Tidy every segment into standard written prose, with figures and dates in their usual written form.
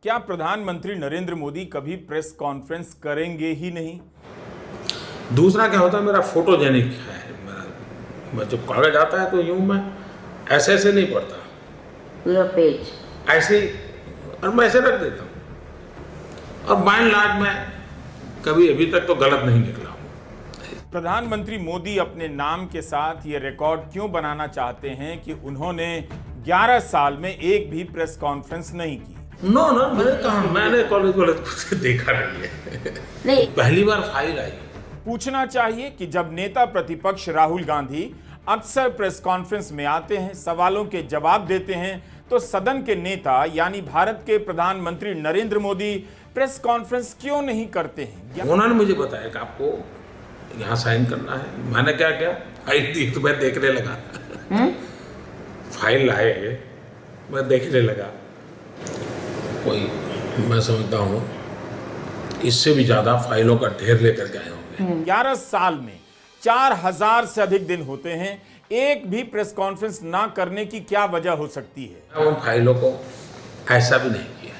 क्या प्रधानमंत्री नरेंद्र मोदी कभी प्रेस कॉन्फ्रेंस करेंगे ही नहीं? दूसरा क्या होता है, मेरा फोटोजेनिक है। मैं जब कागज आता है तो यूं मैं ऐसे ऐसे नहीं पढ़ता, पूरा पेज ऐसे ही, और मैं ऐसे रख देता हूँ। और बाय एंड लार्ज मैं कभी अभी तक तो गलत नहीं निकला हूँ। प्रधानमंत्री मोदी अपने नाम के साथ ये रिकॉर्ड क्यों बनाना चाहते हैं कि उन्होंने 11 साल में एक भी प्रेस कॉन्फ्रेंस नहीं की? नो, मैंने कॉलेज कुछ देखा नहीं है। पहली बार फाइल आई। पूछना चाहिए कि जब नेता प्रतिपक्ष राहुल गांधी अक्सर प्रेस कॉन्फ्रेंस में आते हैं, सवालों के जवाब देते हैं, तो सदन के नेता यानी भारत के प्रधानमंत्री नरेंद्र मोदी प्रेस कॉन्फ्रेंस क्यों नहीं करते हैं? उन्होंने मुझे बताया कि आपको यहाँ साइन करना है। मैंने क्या किया, फाइल दी तो मैं देखने लगा। फाइल लाए, मैं देखने लगा। कोई मैं समझता हूँ इससे भी ज्यादा फाइलों का ढेर लेकर के आए होंगे। 11 साल में 4000 से अधिक दिन होते हैं, एक भी प्रेस कॉन्फ्रेंस ना करने की क्या वजह हो सकती है? उन फाइलों को ऐसा भी नहीं किया।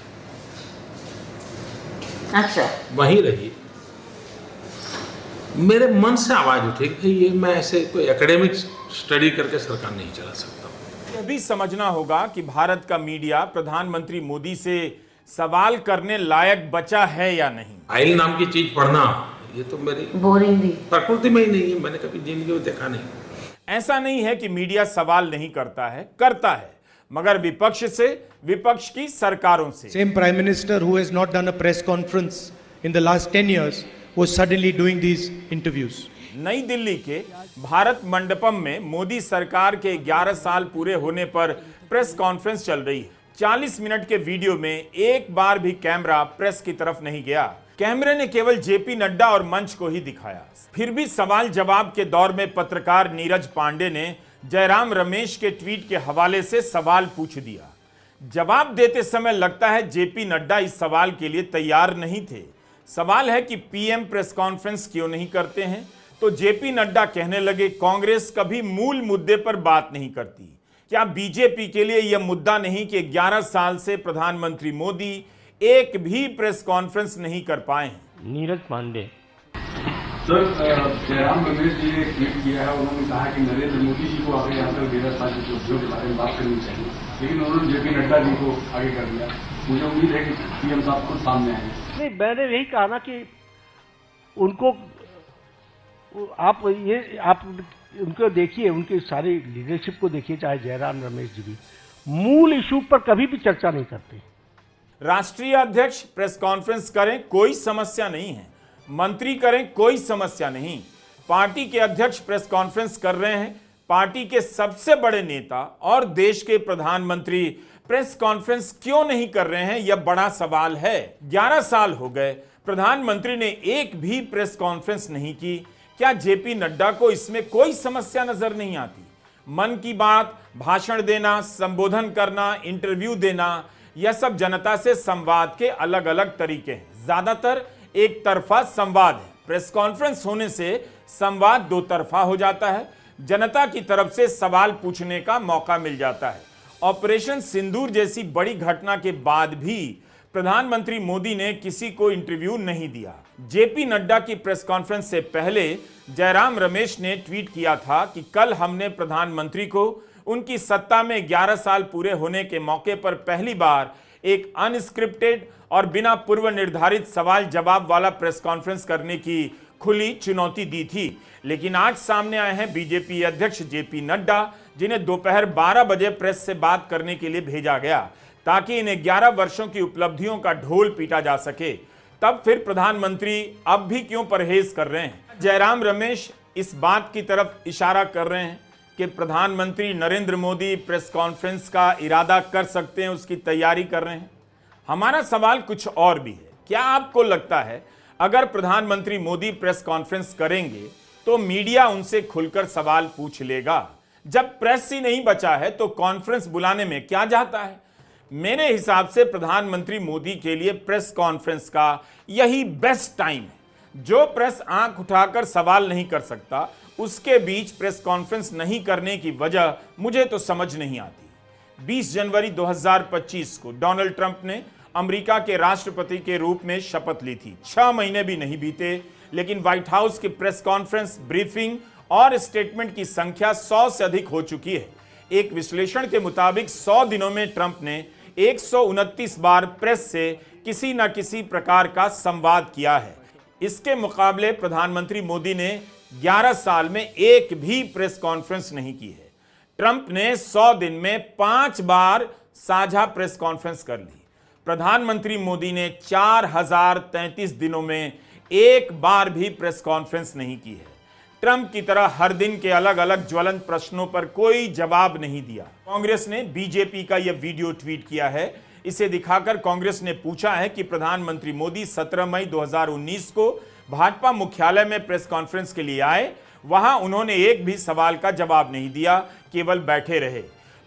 अच्छा, वहीं रही, मेरे मन से आवाज उठी कि ये मैं ऐसे कोई एकेडमिक स्टडी करके सरकार नहीं चला सकता। यह भी समझना होगा कि भारत का मीडिया प्रधानमंत्री मोदी से सवाल करने लायक बचा है या नहीं। फाइल नाम की चीज पढ़ना, ये तो मेरी बोरिंग भी प्रकृति में ही नहीं है। मैंने कभी जिंदगी में देखा नहीं। ऐसा नहीं है कि मीडिया सवाल नहीं करता है, करता है, मगर विपक्ष से, विपक्ष की सरकारों से। Same Prime Minister who has not done a press conference in the last 10 years was suddenly doing these interviews. नई दिल्ली के भारत मंडपम में मोदी सरकार के 11 साल पूरे होने पर प्रेस कॉन्फ्रेंस चल रही है। 40 मिनट के वीडियो में एक बार भी कैमरा प्रेस की तरफ नहीं गया। कैमरे ने केवल जेपी नड्डा और मंच को ही दिखाया। फिर भी सवाल जवाब के दौर में पत्रकार नीरज पांडे ने जयराम रमेश के ट्वीट के हवाले से सवाल पूछ दिया। जवाब देते समय लगता है जेपी नड्डा इस सवाल के लिए तैयार नहीं थे। सवाल है कि पीएम प्रेस कॉन्फ्रेंस क्यों नहीं करते हैं, तो जेपी नड्डा कहने लगे कांग्रेस कभी मूल मुद्दे पर बात नहीं करती। क्या बीजेपी के लिए यह मुद्दा नहीं कि 11 साल से प्रधानमंत्री मोदी एक भी प्रेस कॉन्फ्रेंस नहीं कर पाए हैं? नीरज पांडे सर, जयराम रमेश जी ने ट्वीट किया है, उन्होंने कहा कि नरेंद्र मोदी जी को आगे यहाँ तक 11 साल की उपलब्धियों के बारे में बात करनी चाहिए, लेकिन उन्होंने जेपी नड्डा जी को आगे कर दिया। मुझे उम्मीद है कि पीएम साहब खुद सामने आएंगे। नहीं, मैंने यही कहा ना कि उनको आप उनको देखिए, उनकी सारी लीडरशिप को देखिए, चाहे जयराम रमेश जी भी मूल इशू पर कभी भी चर्चा नहीं करते। राष्ट्रीय अध्यक्ष प्रेस कॉन्फ्रेंस करें, कोई समस्या नहीं है। मंत्री करें, कोई समस्या नहीं। पार्टी के अध्यक्ष प्रेस कॉन्फ्रेंस कर रहे हैं, पार्टी के सबसे बड़े नेता और देश के प्रधानमंत्री प्रेस कॉन्फ्रेंस क्यों नहीं कर रहे हैं, यह बड़ा सवाल है। 11 साल हो गए, प्रधानमंत्री ने एक भी प्रेस कॉन्फ्रेंस नहीं की। क्या जेपी नड्डा को इसमें कोई समस्या नजर नहीं आती? मन की बात, भाषण देना, संबोधन करना, इंटरव्यू देना, यह सब जनता से संवाद के अलग अलग तरीके हैं। ज्यादातर एक तरफा संवाद है। प्रेस कॉन्फ्रेंस होने से संवाद दो तरफा हो जाता है, जनता की तरफ से सवाल पूछने का मौका मिल जाता है। ऑपरेशन सिंदूर जैसी बड़ी घटना के बाद भी प्रधानमंत्री मोदी ने किसी को इंटरव्यू नहीं दिया। जेपी नड्डा की प्रेस कॉन्फ्रेंस से पहले जयराम रमेश ने ट्वीट किया था कि कल हमने प्रधानमंत्री को उनकी सत्ता में 11 साल पूरे होने के मौके पर पहली बार एक अनस्क्रिप्टेड और बिना पूर्व निर्धारित सवाल जवाब वाला प्रेस कॉन्फ्रेंस करने की खुली चुनौती दी थी। लेकिन आज सामने आए हैं बीजेपी अध्यक्ष जेपी नड्डा, जिन्हें दोपहर 12 बजे प्रेस से बात करने के लिए भेजा गया ताकि इन्हें 11 वर्षों की उपलब्धियों का ढोल पीटा जा सके। तब फिर प्रधानमंत्री अब भी क्यों परहेज कर रहे हैं? जयराम रमेश इस बात की तरफ इशारा कर रहे हैं कि प्रधानमंत्री नरेंद्र मोदी प्रेस कॉन्फ्रेंस का इरादा कर सकते हैं, उसकी तैयारी कर रहे हैं। हमारा सवाल कुछ और भी है। क्या आपको लगता है अगर प्रधानमंत्री मोदी प्रेस कॉन्फ्रेंस करेंगे तो मीडिया उनसे खुलकर सवाल पूछ लेगा? जब प्रेस ही नहीं बचा है तो कॉन्फ्रेंस बुलाने में क्या जाता है? मेरे हिसाब से प्रधानमंत्री मोदी के लिए प्रेस कॉन्फ्रेंस का यही बेस्ट टाइम है। जो प्रेस आंख उठाकर सवाल नहीं कर सकता, उसके बीच प्रेस कॉन्फ्रेंस नहीं करने की वजह मुझे तो समझ नहीं आती। 20 जनवरी 2025 को डोनाल्ड ट्रंप ने अमेरिका के राष्ट्रपति के रूप में शपथ ली थी। 6 महीने भी नहीं बीते, लेकिन व्हाइट हाउस की प्रेस कॉन्फ्रेंस, ब्रीफिंग और स्टेटमेंट की संख्या 100 से अधिक हो चुकी है। एक विश्लेषण के मुताबिक 100 दिनों में ट्रंप ने 129 बार प्रेस से किसी न किसी प्रकार का संवाद किया है। इसके मुकाबले प्रधानमंत्री मोदी ने 11 साल में एक भी प्रेस कॉन्फ्रेंस नहीं की है। ट्रंप ने 100 दिन में 5 बार साझा प्रेस कॉन्फ्रेंस कर ली। प्रधानमंत्री मोदी ने 4033 दिनों में एक बार भी प्रेस कॉन्फ्रेंस नहीं की है। ट्रंप की तरह हर दिन के अलग अलग ज्वलंत प्रश्नों पर कोई जवाब नहीं दिया। कांग्रेस ने बीजेपी का यह वीडियो ट्वीट किया है। इसे दिखाकर कांग्रेस ने पूछा है कि प्रधानमंत्री मोदी 17 मई 2019 को भाजपा मुख्यालय में प्रेस कॉन्फ्रेंस के लिए आए, वहां उन्होंने एक भी सवाल का जवाब नहीं दिया, केवल बैठे रहे।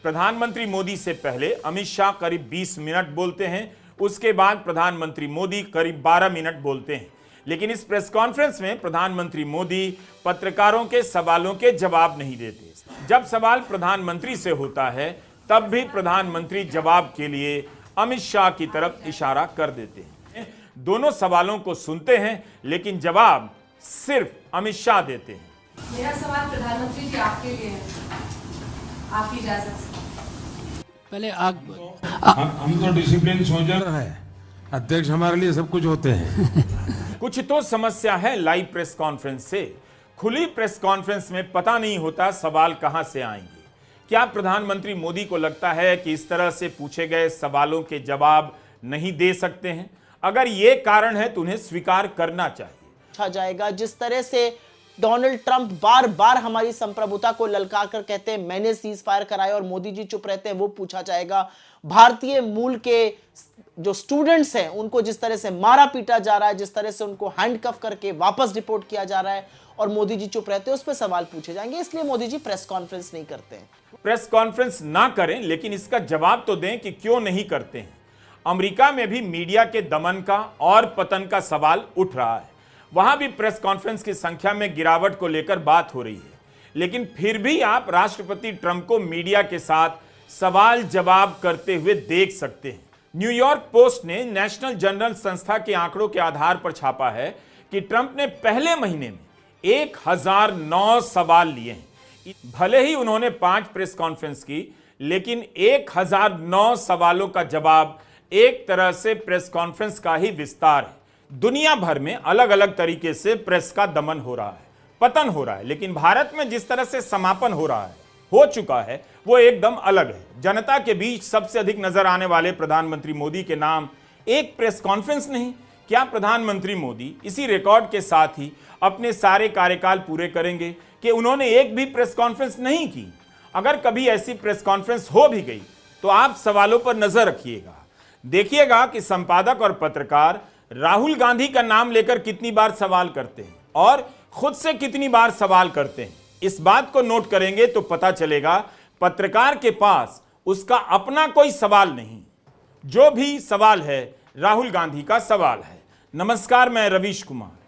प्रधानमंत्री मोदी से पहले अमित शाह करीब 20 मिनट बोलते हैं, उसके बाद प्रधानमंत्री मोदी करीब 12 मिनट बोलते हैं। लेकिन इस प्रेस कॉन्फ्रेंस में प्रधानमंत्री मोदी पत्रकारों के सवालों के जवाब नहीं देते। जब सवाल प्रधानमंत्री से होता है तब भी प्रधानमंत्री जवाब के लिए अमित शाह की तरफ इशारा कर देते हैं। दोनों सवालों को सुनते हैं लेकिन जवाब सिर्फ अमित शाह देते हैं। मेरा सवाल प्रधानमंत्री जी आपके लिए है, आपकी इजाजत से। पहले हम तो डिसिप्लिन सोल्जर है, अध्यक्ष हमारे लिए सब कुछ होते हैं। कुछ तो समस्या है लाइव प्रेस कॉन्फ्रेंस से। खुली प्रेस कॉन्फ्रेंस में पता नहीं होता सवाल कहां से आएंगे। क्या प्रधानमंत्री मोदी को लगता है कि इस तरह से पूछे गए सवालों के जवाब नहीं दे सकते हैं? अगर ये कारण है तो उन्हें स्वीकार करना चाहिए। पूछा जाएगा जिस तरह से डोनाल्ड ट्रंप बार बार हमारी संप्रभुता को ललकार कर कहते हैं मैंने सीज फायर कराया और मोदी जी चुप रहते हैं, वो पूछा जाएगा। भारतीय मूल के जो स्टूडेंट्स हैं उनको जिस तरह से मारा पीटा जा रहा है, जिस तरह से उनको हैंडकफ करके वापस डिपोर्ट किया जा रहा है और मोदी जी चुप रहते हैं, उस पर सवाल पूछे जाएंगे। इसलिए मोदी जी प्रेस कॉन्फ्रेंस नहीं करते हैं। प्रेस कॉन्फ्रेंस ना करें, लेकिन इसका जवाब तो दें कि क्यों नहीं करते हैं। अमेरिका में भी मीडिया के दमन का और पतन का सवाल उठ रहा है। वहां भी प्रेस कॉन्फ्रेंस की संख्या में गिरावट को लेकर बात हो रही है, लेकिन फिर भी आप राष्ट्रपति ट्रंप को मीडिया के साथ सवाल जवाब करते हुए देख सकते हैं। न्यूयॉर्क पोस्ट ने नेशनल जर्नल संस्था के आंकड़ों के आधार पर छापा है कि ट्रंप ने पहले महीने में 1009 सवाल लिए हैं। भले ही उन्होंने 5 प्रेस कॉन्फ्रेंस की, लेकिन 1009 सवालों का जवाब एक तरह से प्रेस कॉन्फ्रेंस का ही विस्तार है। दुनिया भर में अलग अलग तरीके से प्रेस का दमन हो रहा है, पतन हो रहा है, लेकिन भारत में जिस तरह से समापन हो चुका है वो एकदम अलग है। जनता के बीच सबसे अधिक नजर आने वाले प्रधानमंत्री मोदी के नाम एक प्रेस कॉन्फ्रेंस नहीं। क्या प्रधानमंत्री मोदी इसी रिकॉर्ड के साथ ही अपने सारे कार्यकाल पूरे करेंगे कि उन्होंने एक भी प्रेस कॉन्फ्रेंस नहीं की? अगर कभी ऐसी प्रेस कॉन्फ्रेंस हो भी गई तो आप सवालों पर नजर रखिएगा, देखिएगा कि संपादक और पत्रकार राहुल गांधी का नाम लेकर कितनी बार सवाल करते हैं और खुद से कितनी बार सवाल करते हैं। इस बात को नोट करेंगे तो पता चलेगा पत्रकार के पास उसका अपना कोई सवाल नहीं, जो भी सवाल है राहुल गांधी का सवाल है। नमस्कार, मैं रवीश कुमार।